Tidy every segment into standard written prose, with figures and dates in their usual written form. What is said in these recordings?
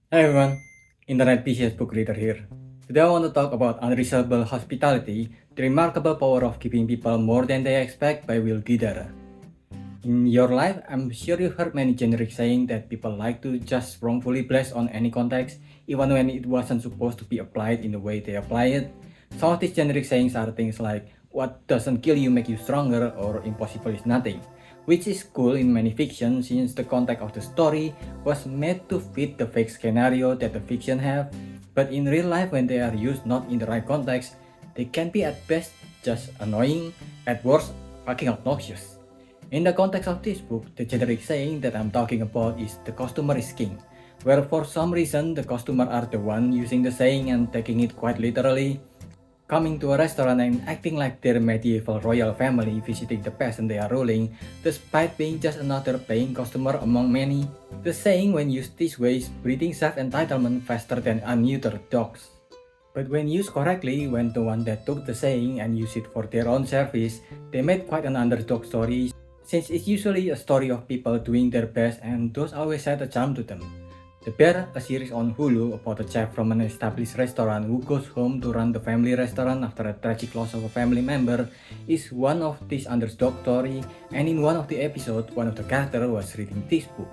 Hey everyone, Internet PCS book reader here. Today I want to talk about unreasonable hospitality, the remarkable power of giving people more than they expect by Will Guidara. In your life, I'm sure you've heard many generic sayings that people like to just wrongfully place on any context, even when it wasn't supposed to be applied in the way they apply it. Some of these generic sayings are things like, what doesn't kill you make you stronger, or impossible is nothing, which is cool in many fiction since the context of the story was made to fit the fake scenario that the fiction have, but in real life when they are used not in the right context, they can be at best just annoying, at worst fucking obnoxious. In the context of this book, the generic saying that I'm talking about is the customer is king, where for some reason the customer are the one using the saying and taking it quite literally, coming to a restaurant and acting like their medieval royal family visiting the peasant they are ruling, despite being just another paying customer among many. The saying when used this way is breeding self-entitlement faster than unneutered dogs. But when used correctly, when the one that took the saying and used it for their own service, they made quite an underdog story, since it's usually a story of people doing their best and those always had a charm to them. The Bear, a series on Hulu about a chef from an established restaurant who goes home to run the family restaurant after a tragic loss of a family member, is one of this underdog story, and in one of the episodes, one of the characters was reading this book.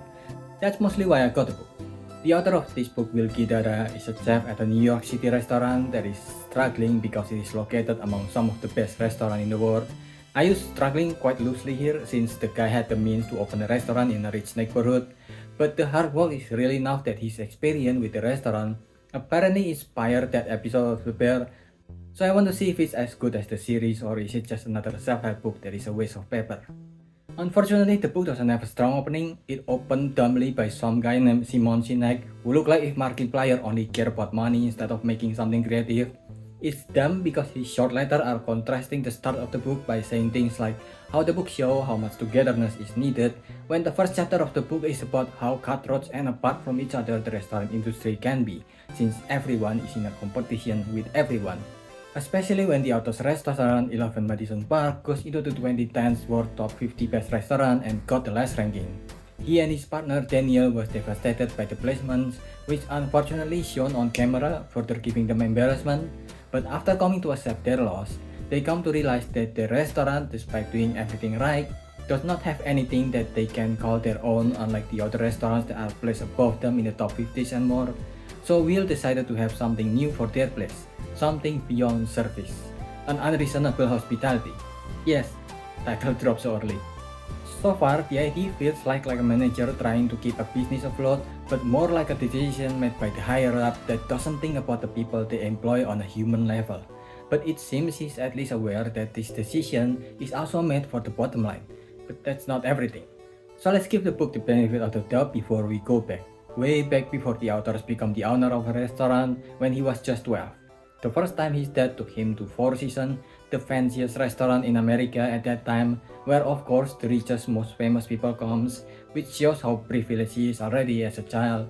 That's mostly why I got the book. The author of this book, Will Guidara, is a chef at a New York City restaurant that is struggling because it is located among some of the best restaurants in the world. I use struggling quite loosely here since the guy had the means to open a restaurant in a rich neighborhood, but the hard work is real enough that his experience with the restaurant apparently inspired that episode of The Bear, so I want to see if it's as good as the series or is it just another self-help book that is a waste of paper. Unfortunately, the book doesn't have a strong opening. It opened dumbly by some guy named Simon Sinek, who looked like if Markiplier only cared about money instead of making something creative. It's dumb because his short letters are contrasting the start of the book by saying things like how the book shows how much togetherness is needed, when the first chapter of the book is about how cutthroat and apart from each other the restaurant industry can be, since everyone is in a competition with everyone. Especially when the author's restaurant 11 Madison Park goes into the 2010s World Top 50 Best Restaurant and got the last ranking. He and his partner Daniel was devastated by the placements, which unfortunately shown on camera, further giving them embarrassment. But after coming to accept their loss, they come to realize that the restaurant, despite doing everything right, does not have anything that they can call their own, unlike the other restaurants that are placed above them in the top 50s and more. So Will decided to have something new for their place, something beyond service, an unreasonable hospitality. Yes, title drops so early. So far, the idea feels like a manager trying to keep a business afloat, but more like a decision made by the higher up that doesn't think about the people they employ on a human level. But it seems he's at least aware that this decision is also made for the bottom line. But that's not everything. So let's give the book the benefit of the doubt before we go back. Way back before the authors became the owner of a restaurant when he was just 12. The first time his dad took him to Four Seasons, the fanciest restaurant in America at that time, where of course the richest most famous people comes, which shows how privileged he is already as a child.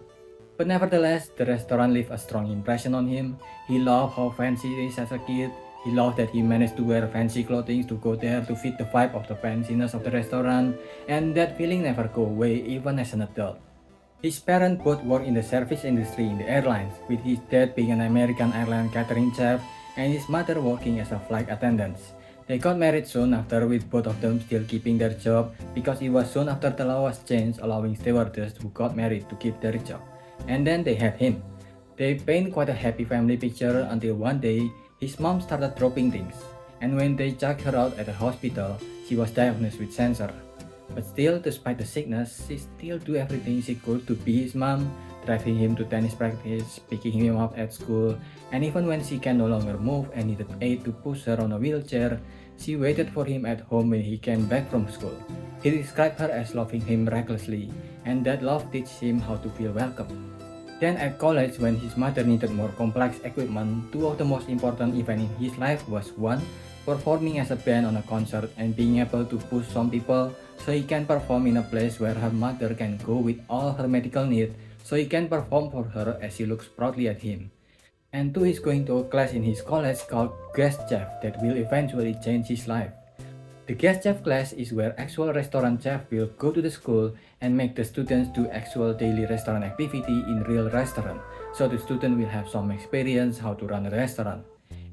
But nevertheless, the restaurant left a strong impression on him. He loved how fancy it is as a kid. He loved that he managed to wear fancy clothing to go there to fit the vibe of the fanciness of the restaurant, and that feeling never go away even as an adult. His parents both work in the service industry in the airlines, with his dad being an American airline catering chef and his mother working as a flight attendant. They got married soon after, with both of them still keeping their job because it was soon after the law was changed allowing stewardess who got married to keep their job. And then they had him. They paint quite a happy family picture until one day his mom started dropping things, and when they checked her out at the hospital, she was diagnosed with cancer. But still, despite the sickness, she still do everything she could to be his mom, driving him to tennis practice, picking him up at school, and even when she can no longer move and needed aid to push her on a wheelchair, she waited for him at home when he came back from school. He described her as loving him recklessly, and that love teach him how to feel welcome. Then at college, when his mother needed more complex equipment, two of the most important events in his life was one, performing as a band on a concert and being able to push some people so he can perform in a place where her mother can go with all her medical needs so he can perform for her as she looks proudly at him. And two is going to a class in his college called Guest Chef that will eventually change his life. The guest chef class is where actual restaurant chef will go to the school and make the students do actual daily restaurant activity in real restaurant, so the student will have some experience how to run a restaurant.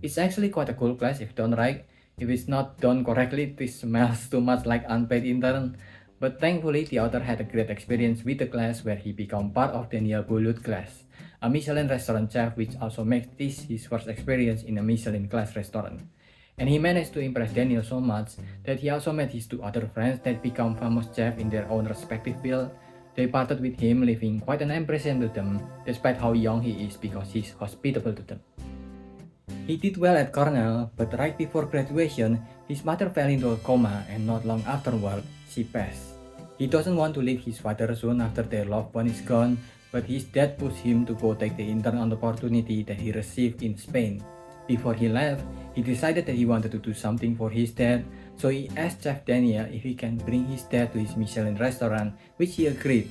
It's actually quite a cool class if done right. If it's not done correctly, it smells too much like unpaid intern. But thankfully, the author had a great experience with the class where he became part of Daniel Boulud class, a Michelin restaurant chef which also makes this his first experience in a Michelin class restaurant. And he managed to impress Daniel so much that he also met his two other friends that become famous chefs in their own respective field. They parted with him, leaving quite an impression to them, despite how young he is because he's hospitable to them. He did well at Cornell, but right before graduation, his mother fell into a coma and not long afterward, she passed. He doesn't want to leave his father soon after their loved one is gone, but his dad pushed him to go take the intern opportunity that he received in Spain. Before he left, he decided that he wanted to do something for his dad, so he asked Chef Daniel if he can bring his dad to his Michelin restaurant, which he agreed.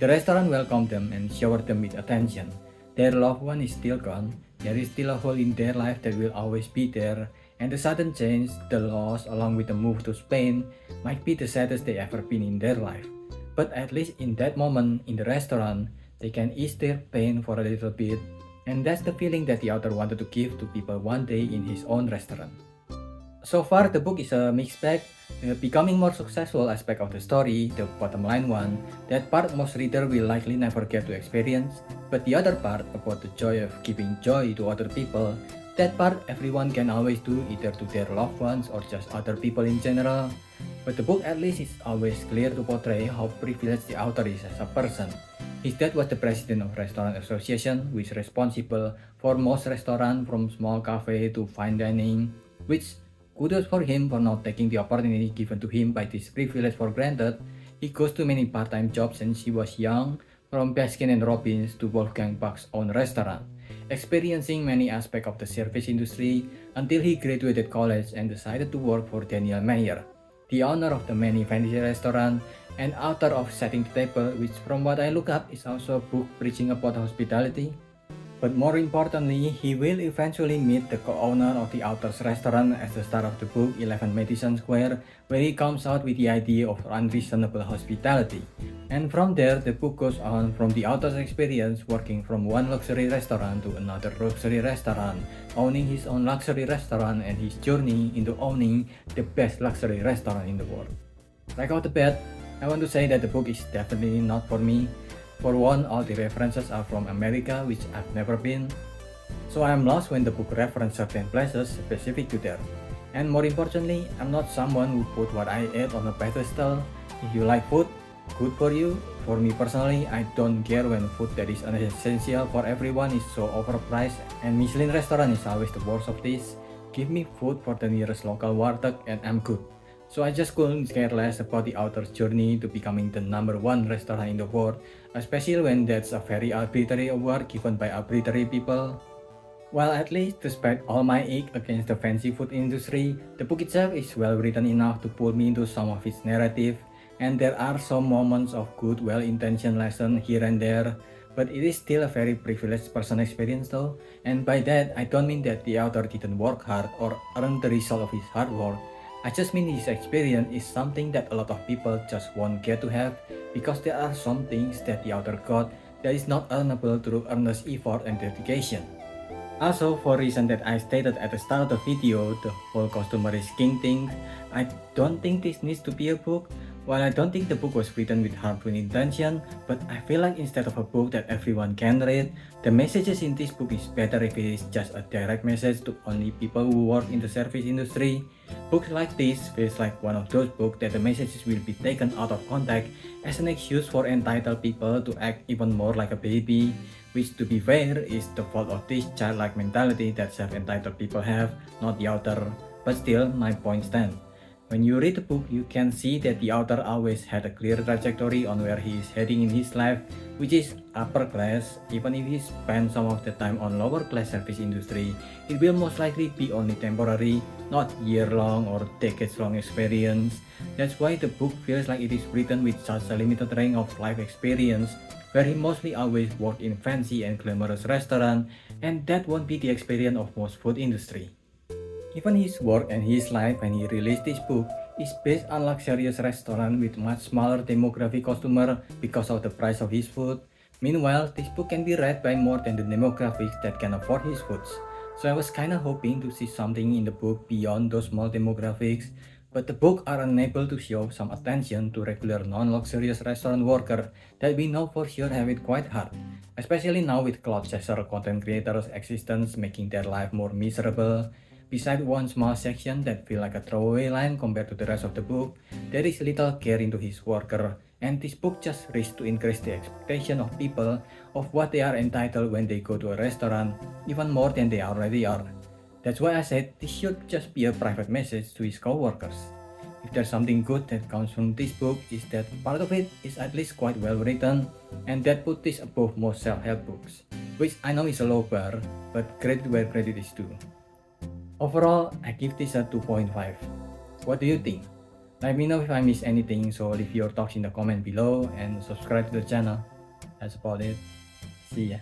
The restaurant welcomed them and showered them with attention. Their loved one is still gone, there is still a hole in their life that will always be there, and the sudden change, the loss, along with the move to Spain, might be the saddest they ever been in their life. But at least in that moment in the restaurant, they can ease their pain for a little bit, and that's the feeling that the author wanted to give to people one day in his own restaurant. So far, the book is a mixed bag. The becoming more successful aspect of the story, the bottom line one, that part most reader will likely never get to experience, but the other part about the joy of giving joy to other people, that part everyone can always do either to their loved ones or just other people in general. But the book at least is always clear to portray how privileged the author is as a person. His dad was the president of Restaurant Association, who is responsible for most restaurants from small cafe to fine dining, which kudos for him for not taking the opportunity given to him by this privilege for granted. He goes to many part-time jobs since he was young, from Baskin and Robbins to Wolfgang Puck's own restaurant, experiencing many aspects of the service industry until he graduated college and decided to work for Daniel Meyer, the owner of the many fancy restaurants and author of Setting the Table, which from what I look up is also a book preaching about hospitality. But more importantly, he will eventually meet the co-owner of the author's restaurant at the start of the book, 11 Madison Square, where he comes out with the idea of unreasonable hospitality. And from there, the book goes on from the author's experience working from one luxury restaurant to another luxury restaurant, owning his own luxury restaurant, and his journey into owning the best luxury restaurant in the world. Right off the bat, I want to say that the book is definitely not for me. For one, all the references are from America, which I've never been, so I'm lost when the book references certain places specific to there. And more importantly, I'm not someone who put what I ate on a pedestal. If you like food, good for you. For me personally, I don't care when food that is unessential for everyone is so overpriced, and Michelin restaurant is always the worst of this. Give me food for the nearest local warteg and I'm good. So I just couldn't care less about the author's journey to becoming the #1 restaurant in the world, especially when that's a very arbitrary award given by arbitrary people. While at least despite all my ache against the fancy food industry, the book itself is well written enough to pull me into some of its narrative, and there are some moments of good well-intentioned lesson here and there, but it is still a very privileged person experience though, and by that I don't mean that the author didn't work hard or earn the result of his hard work. I just mean his experience is something that a lot of people just won't get to have because there are some things that the author got that is not earnable through earnest effort and dedication. Also, for reason that I stated at the start of the video, the whole customer is king thing, I don't think this needs to be a book. While I don't think the book was written with harmful intention, but I feel like instead of a book that everyone can read, the messages in this book is better if it is just a direct message to only people who work in the service industry. Books like this feels like one of those books that the messages will be taken out of context as an excuse for entitled people to act even more like a baby, which to be fair is the fault of this childlike mentality that self-entitled people have, not the author, but still my point stands. When you read the book, you can see that the author always had a clear trajectory on where he is heading in his life, which is upper class. Even if he spent some of the time on lower class service industry, it will most likely be only temporary, not year-long or decades-long experience. That's why the book feels like it is written with such a limited range of life experience, where he mostly always worked in fancy and glamorous restaurants, and that won't be the experience of most food industry. Even his work and his life when he released this book, is based on luxurious restaurant with much smaller demographic customer because of the price of his food. Meanwhile, this book can be read by more than the demographics that can afford his foods. So I was kinda hoping to see something in the book beyond those small demographics, but the book are unable to show some attention to regular non-luxurious restaurant worker that we know for sure have it quite hard, especially now with cloud chaser content creators' existence making their life more miserable. Beside one small section that feel like a throwaway line compared to the rest of the book, there is little care into his worker, and this book just risks to increase the expectation of people of what they are entitled when they go to a restaurant, even more than they already are. That's why I said this should just be a private message to his co-workers. If there's something good that comes from this book is that part of it is at least quite well written, and that put this above most self-help books, which I know is a low bar, but credit where credit is due. Overall, I give this a 2.5. What do you think? Let me know if I missed anything, so leave your thoughts in the comment below and subscribe to the channel. That's about it. See ya.